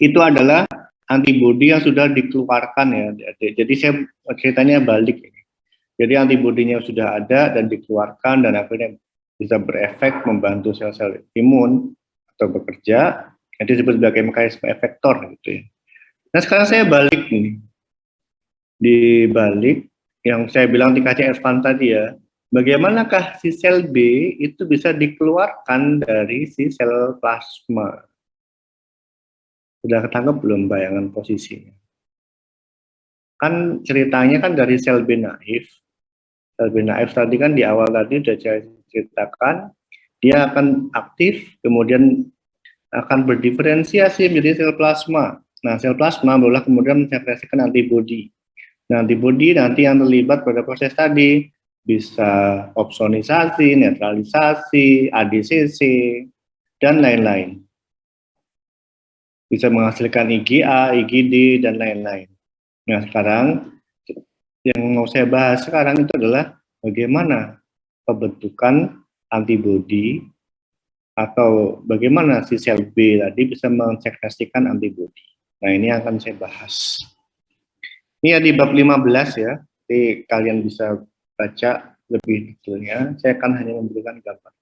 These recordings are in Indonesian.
itu adalah antibodi yang sudah dikeluarkan ya. Jadi saya ceritanya balik. Jadi antibodinya sudah ada dan dikeluarkan dan akhirnya bisa berefek membantu sel-sel imun atau bekerja. Itu disebut sebagai mekanisme efektor gitu ya. Nah sekarang saya balik nih. Di balik yang saya bilang dikasih Evan tadi ya. Bagaimanakah si sel B itu bisa dikeluarkan dari si sel plasma? Sudah ketangkep belum bayangan posisinya? Kan ceritanya kan dari sel B naif. Sel B naif tadi kan di awal tadi sudah saya ceritakan, dia akan aktif, kemudian akan berdiferensiasi menjadi sel plasma. Nah, sel plasma boleh kemudian mensekresikan antibodi. Nah, antibodi nanti yang terlibat pada proses tadi bisa opsonisasi, netralisasi, ADCC, dan lain-lain. Bisa menghasilkan IgA, IgD, dan lain-lain. Nah, sekarang yang mau saya bahas sekarang itu adalah bagaimana pembentukan antibodi atau bagaimana si sel B tadi bisa mensekresikan antibodi. Nah, ini yang akan saya bahas. Ini ya di bab 15 ya, jadi kalian bisa baca lebih detailnya. Saya akan hanya memberikan gambar.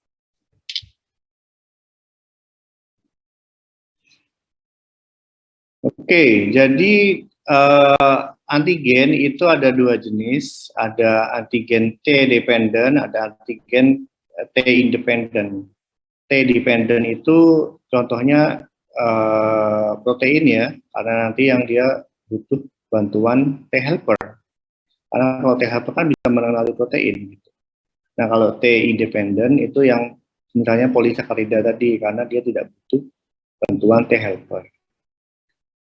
Oke, jadi antigen itu ada dua jenis, ada antigen T dependent, ada antigen T independent. T dependent itu contohnya protein ya, karena nanti yang dia butuh bantuan T helper. Karena kalau T helper kan bisa mengenali protein. Gitu. Nah kalau T independent itu yang misalnya polisakarida tadi, karena dia tidak butuh bantuan T helper.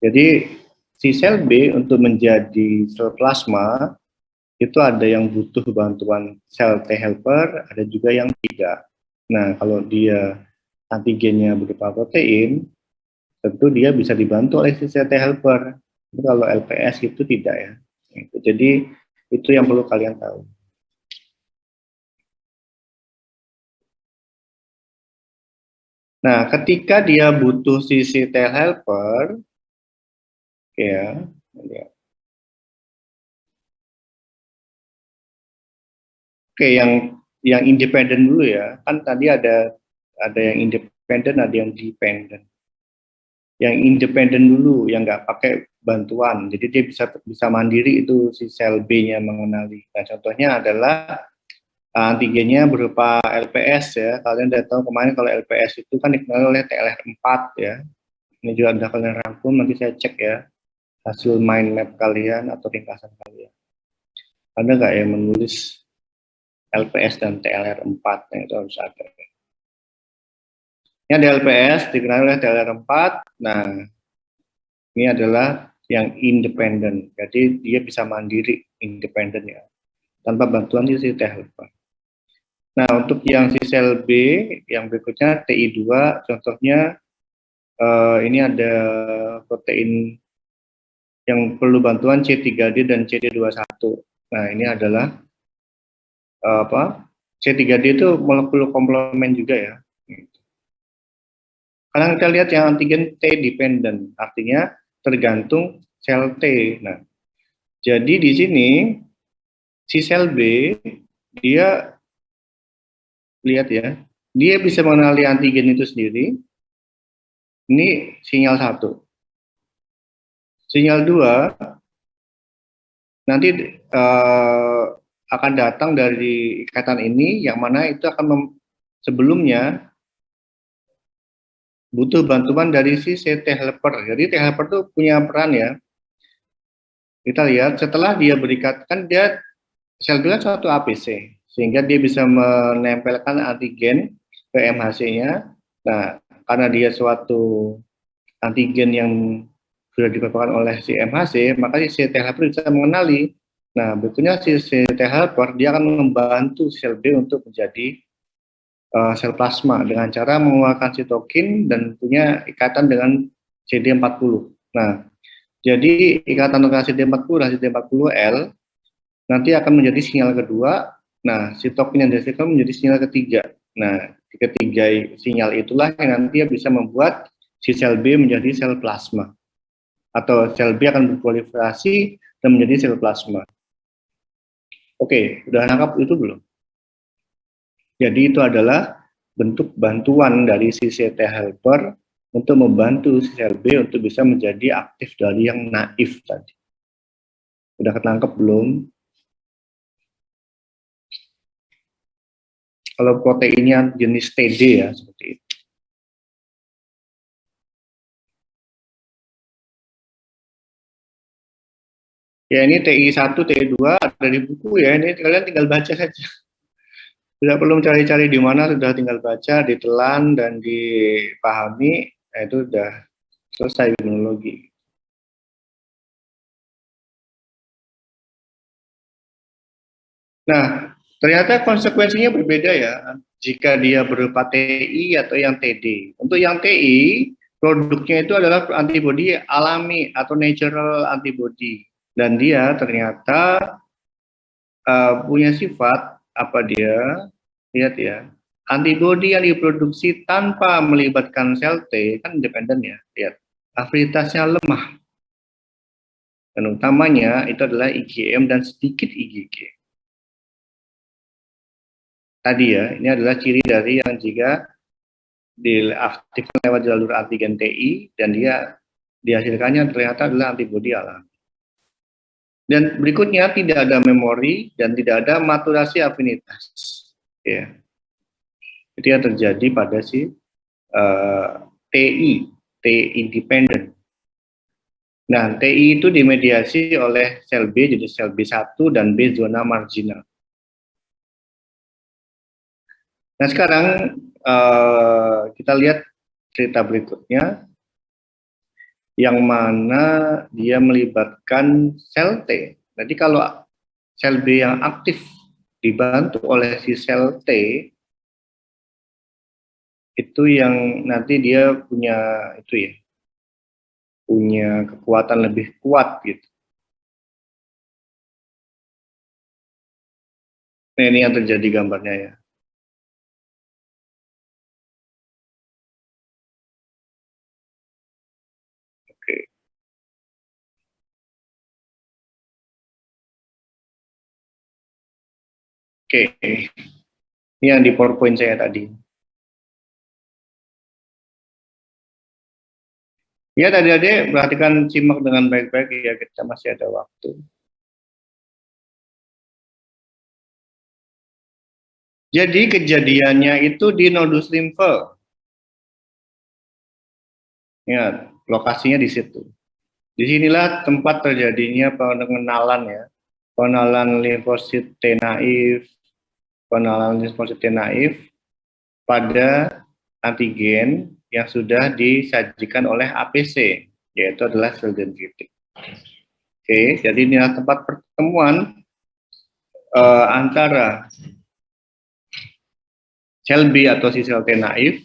Jadi si sel B untuk menjadi sel plasma itu ada yang butuh bantuan sel T helper, ada juga yang tidak. Nah, kalau dia antigennya berupa protein, tentu dia bisa dibantu oleh si sel T helper. Tapi kalau LPS itu tidak ya. Jadi itu yang perlu kalian tahu. Nah, ketika dia butuh si T helper, ya. Oke, yang independen dulu ya. Kan tadi ada yang independen, ada yang dependent. Yang independen dulu, yang nggak pakai bantuan. Jadi dia bisa mandiri itu si sel B-nya mengenali. Nah, contohnya adalah antigennya berupa LPS ya. Kalian udah tahu kemarin kalau LPS itu kan dikenal oleh TLR4 ya. Ini juga ada kalian rangkum, nanti saya cek ya hasil mind map kalian atau ringkasan kalian. Ada nggak yang menulis LPS dan TLR4? Nah, itu harus ada. Ini ada LPS, dikenal oleh TLR4. Nah, ini adalah yang independen. Jadi dia bisa mandiri, independen ya. Tanpa bantuan si T helper. Nah, untuk yang si sel B, yang berikutnya TI2, contohnya ini ada protein yang perlu bantuan C3D dan CD21. Nah, ini adalah C3D itu molekul komplement juga ya. Sekarang kita lihat yang antigen T dependent, artinya tergantung sel T. Nah, jadi di sini si sel B dia lihat ya, dia bisa mengenali antigen itu sendiri. Ini sinyal 1. Sinyal 2 nanti akan datang dari ikatan ini, yang mana itu akan sebelumnya butuh bantuan dari si T helper. Jadi T helper itu punya peran ya. Kita lihat setelah dia berikat, kan dia sel B kan suatu APC, sehingga dia bisa menempelkan antigen ke MHC-nya. Nah, karena dia suatu antigen yang sudah dipaparkan oleh si MHC, maka si T helper bisa mengenali. Nah, betulnya si T helper dia akan membantu sel B untuk menjadi sel plasma dengan cara mengeluarkan sitokin dan punya ikatan dengan CD40. Nah, jadi ikatan antara CD40 dan CD40L nanti akan menjadi sinyal kedua. Nah, sitokin yang dihasilkan menjadi sinyal ketiga. Nah, ketiga sinyal itulah yang nanti bisa membuat si sel B menjadi sel plasma. atau sel B akan berproliferasi dan menjadi sel plasma. Oke, udah nangkap itu belum? Jadi itu adalah bentuk bantuan dari si T helper untuk membantu sel B untuk bisa menjadi aktif dari yang naif tadi. Udah ketangkep belum? Kalau proteinnya jenis TD ya, seperti itu. Ya ini TI1, TI2 ada di buku ya, ini kalian tinggal baca saja. Tidak perlu mencari-cari di mana, sudah tinggal baca, ditelan, dan dipahami, itu sudah selesai imunologi. Nah, ternyata konsekuensinya berbeda ya, jika dia berupa TI atau yang TD. Untuk yang TI, produknya itu adalah antibodi alami atau natural antibody. Dan dia ternyata punya sifat, apa dia, lihat ya, antibodi yang diproduksi tanpa melibatkan sel T, kan independen ya, lihat, afinitasnya lemah. Dan utamanya itu adalah IgM dan sedikit IgG. Tadi ya, ini adalah ciri dari yang jika diaktifkan lewat jalur antigen TI dan dia dihasilkannya ternyata adalah antibodi alami. Dan berikutnya tidak ada memori dan tidak ada maturasi afinitas. Ya. Itu yang terjadi pada si TI, T independent. Nah, TI itu dimediasi oleh sel B, jadi sel B1 dan B zona marginal. Nah, sekarang kita lihat cerita berikutnya, yang mana dia melibatkan sel T. Jadi kalau sel B yang aktif dibantu oleh si sel T, itu yang nanti dia punya itu ya, punya kekuatan lebih kuat gitu. Nah, ini yang terjadi gambarnya ya. Oke. Oke. Ini yang di PowerPoint saya tadi. Ya, tadi adik perhatikan, simak dengan baik-baik ya, kita masih ada waktu. Jadi kejadiannya itu di nodus limfe. Ya, lokasinya di situ. Disinilah tempat terjadinya pengenalan ya, pengenalan limfosit T naif, pengenalan limfosit T naif pada antigen yang sudah disajikan oleh APC, yaitu adalah sel dendritik. Oke, jadi inilah tempat pertemuan antara sel B atau si sel T naif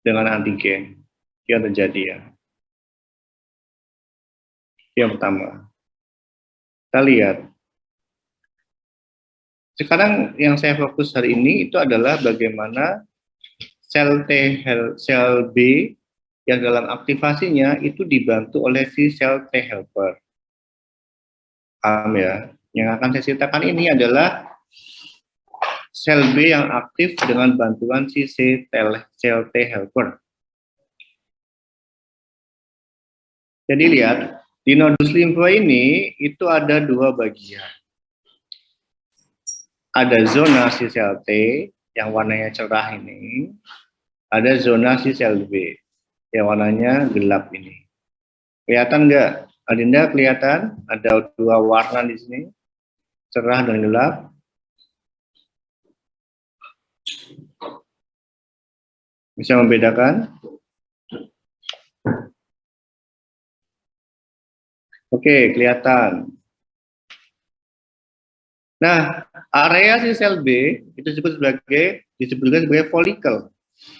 dengan antigen yang terjadi ya. Yang pertama, kita lihat. Sekarang yang saya fokus hari ini itu adalah bagaimana sel B yang dalam aktivasinya itu dibantu oleh si sel T helper. Paham ya? Yang akan saya ceritakan ini adalah sel B yang aktif dengan bantuan si sel T helper. Jadi lihat, di nodus limfa ini itu ada dua bagian. Ada zona si sel T yang warnanya cerah ini, ada zona si sel B yang warnanya gelap ini. Kelihatan nggak? Adinda kelihatan? Ada dua warna di sini, cerah dan gelap. Bisa membedakan? Oke, kelihatan. Nah, area si sel B itu disebutkan sebagai folikel.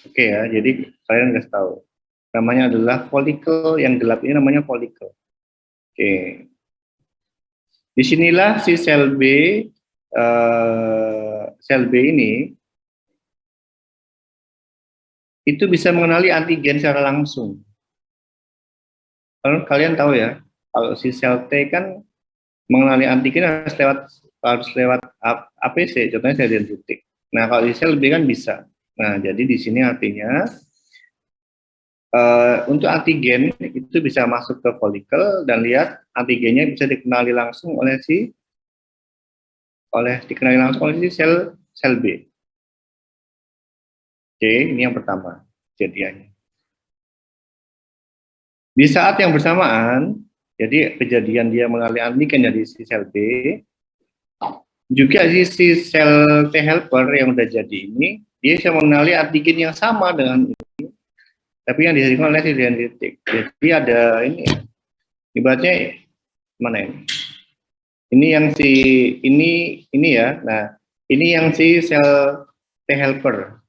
Oke ya, jadi kalian harus tahu. Namanya adalah folikel, yang gelap ini namanya folikel. Oke. Disinilah si sel B ini itu bisa mengenali antigen secara langsung. Kalau kalian tahu ya, kalau si sel T kan mengenali antigen harus lewat APC, contohnya sel dendritik. Nah, kalau di sel B kan bisa. Nah, jadi di sini artinya untuk antigen itu bisa masuk ke folikel dan lihat antigennya bisa dikenali langsung oleh si sel B. Oke, ini yang pertama kejadiannya. Di saat yang bersamaan, jadi kejadian dia mengalami antigen dari si sel B, juga si sel T helper yang udah jadi ini, dia bisa mengenali antigen yang sama dengan ini, tapi yang dihasilkan oleh si dendritik. Jadi ada ini, ibaratnya mana ini? Ini yang si ini ya. Nah, ini yang si sel T helper.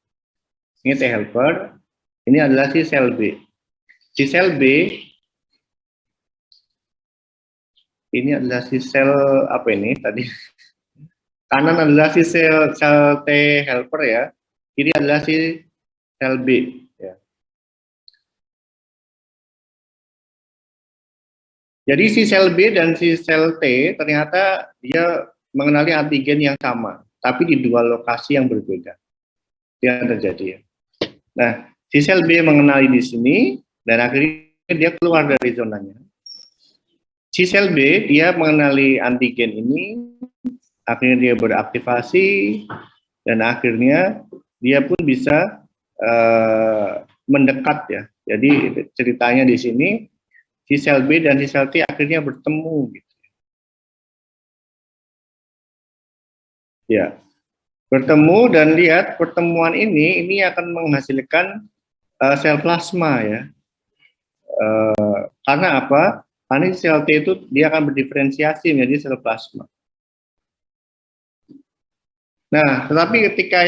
Ini T helper. Ini adalah si sel B. Si sel B ini adalah si sel apa ini tadi? Kanan adalah si sel T helper ya. Ini adalah si sel B. Ya. Jadi si sel B dan si sel T ternyata dia mengenali antigen yang sama, tapi di dua lokasi yang berbeda. Yang terjadi ya. Nah, si sel B mengenali di sini dan akhirnya dia keluar dari zonanya. Si sel B dia mengenali antigen ini, akhirnya dia beraktivasi dan akhirnya dia pun bisa mendekat ya. Jadi ceritanya di sini si sel B dan si sel T akhirnya bertemu gitu. Ya, bertemu dan lihat pertemuan ini akan menghasilkan sel plasma ya. Karena apa? Karena sel T itu dia akan berdiferensiasi menjadi sel plasma. Nah, tetapi ketika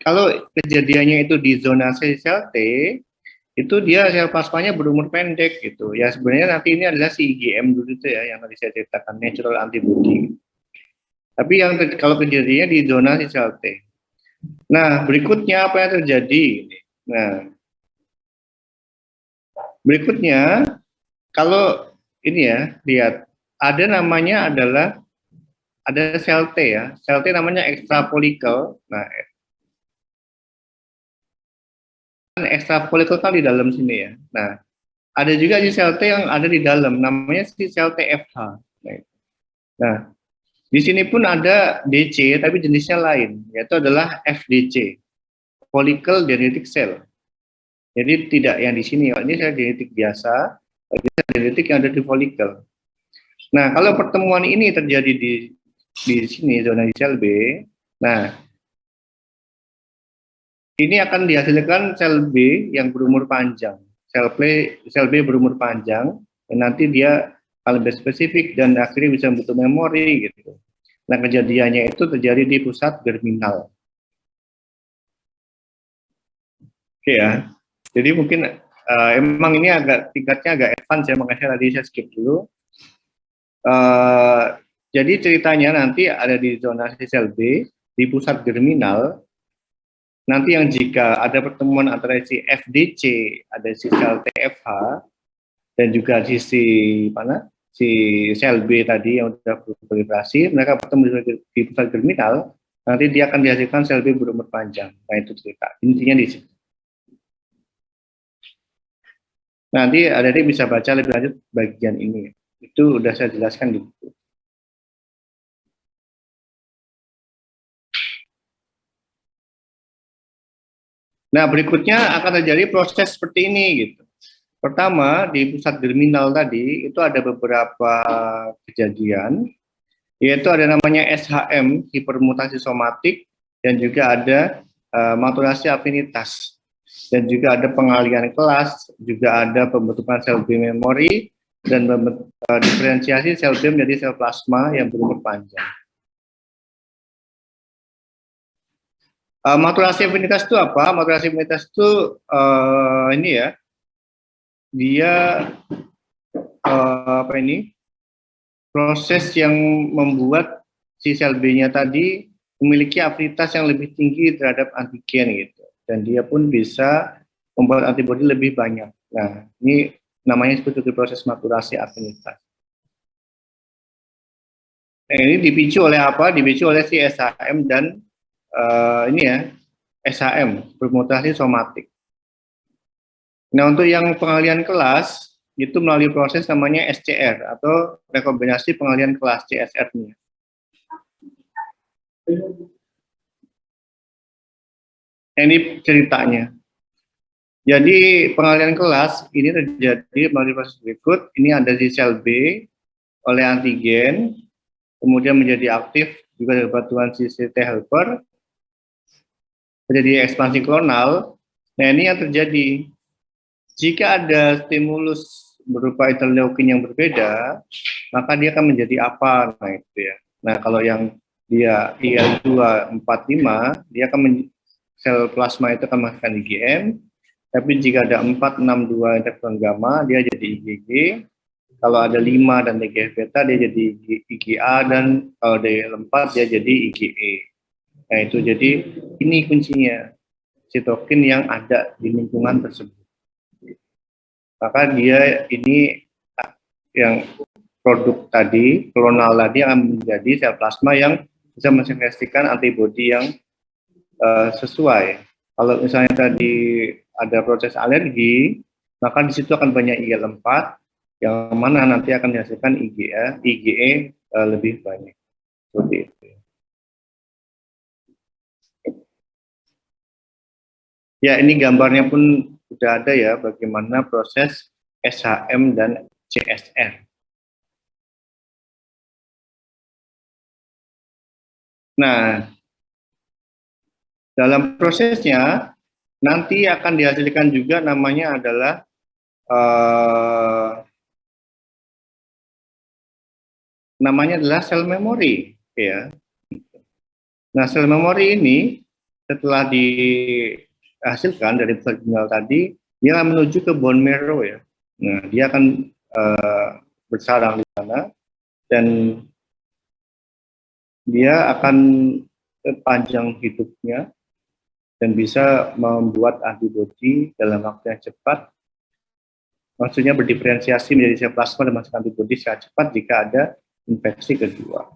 kalau kejadiannya itu di zona sel T, itu dia sel plasmanya berumur pendek gitu. Ya sebenarnya nanti ini adalah si IgM dulu itu ya, yang tadi saya ceritakan natural antibody. Tapi yang kalau kejadiannya di zona sel T. Nah, berikutnya apa yang terjadi? Nah, berikutnya kalau ini ya, lihat ada namanya adalah ada sel T ya. Sel T namanya extrafolicle. Nah, extrafolicle kan di dalam sini ya. Nah, ada juga si sel T yang ada di dalam, namanya si sel TFH. Nah, di sini pun ada DC, tapi jenisnya lain, yaitu adalah FDC, follicle dendritic cell. Jadi tidak yang di sini, ini sel dendritik biasa, ini sel dendritik yang ada di follicle. Nah, kalau pertemuan ini terjadi di sini, zona di sel B, nah, ini akan dihasilkan sel B yang berumur panjang. Sel B berumur panjang, dan nanti dia akan lebih spesifik dan akhirnya bisa membentuk memori gitu. Nah, kejadiannya itu terjadi di pusat germinal. Oke ya. Jadi mungkin emang ini tingkatnya agak advance ya, makanya tadi saya skip dulu. Jadi ceritanya nanti ada di zona sel B di pusat germinal. Nanti yang jika ada pertemuan antara si FDC, ada si sel TFH, dan juga si mana si sel B tadi yang sudah berproliferasi, mereka bertemu di pusat germinal, nanti dia akan dihasilkan sel B berumur panjang. Nah itu cerita, intinya di situ. Nanti adik bisa baca lebih lanjut bagian ini, itu sudah saya jelaskan di buku. Nah berikutnya akan terjadi proses seperti ini gitu. Pertama, di pusat germinal tadi itu ada beberapa kejadian, yaitu ada namanya SHM, hipermutasi somatik, dan juga ada maturasi afinitas, dan juga ada pengalihan kelas, juga ada pembentukan sel B memori, dan diferensiasi sel B menjadi sel plasma yang berumur panjang. Maturasi afinitas itu apa? Maturasi afinitas itu ini ya, dia apa ini? Proses yang membuat si sel B-nya tadi memiliki afinitas yang lebih tinggi terhadap antigen gitu, dan dia pun bisa membuat antibodi lebih banyak. Nah, ini namanya disebut sebagai proses maturasi afinitas. Nah, ini dipicu oleh apa? Dipicu oleh si SHM dan ini ya, SHM, bermutasi somatik. Nah, untuk yang pengalihan kelas, itu melalui proses namanya SCR, atau rekombinasi pengalihan kelas, CSR-nya. Nah, ini ceritanya. Jadi, pengalihan kelas ini terjadi melalui proses berikut. Ini ada di sel B oleh antigen, kemudian menjadi aktif juga dari bantuan si T helper, terjadi ekspansi klonal. Nah, ini yang terjadi. Jika ada stimulus berupa interleukin yang berbeda, maka dia akan menjadi apa? Nah, itu ya. Nah, kalau yang dia IL-245, dia akan sel plasma itu akan menghasilkan IgM, tapi jika ada 462 interferon gamma, dia jadi IgG. Kalau ada 5 dan TGF beta, dia jadi IgA, dan kalau DL4 dia jadi IgE. Nah, itu jadi ini kuncinya, sitokin yang ada di lingkungan tersebut. Maka dia ini yang produk tadi, klonal tadi akan menjadi sel plasma yang bisa mensekresikan antibodi yang sesuai. Kalau misalnya tadi ada proses alergi, maka di situ akan banyak IL-4 yang mana nanti akan menghasilkan IgE lebih banyak. Seperti itu. Ya, ini gambarnya pun sudah ada ya, bagaimana proses SHM dan CSR. Nah, dalam prosesnya nanti akan dihasilkan juga namanya adalah sel memori, ya. Nah, sel memori ini setelah dihasilkan dari ginjal tadi, dia akan menuju ke bone marrow, ya. Nah, dia akan bersarang di sana, dan dia akan panjang hidupnya dan bisa membuat antibodi dalam waktu yang cepat. Maksudnya berdiferensiasi menjadi sel plasma dan menghasilkan antibodi secara cepat jika ada infeksi kedua.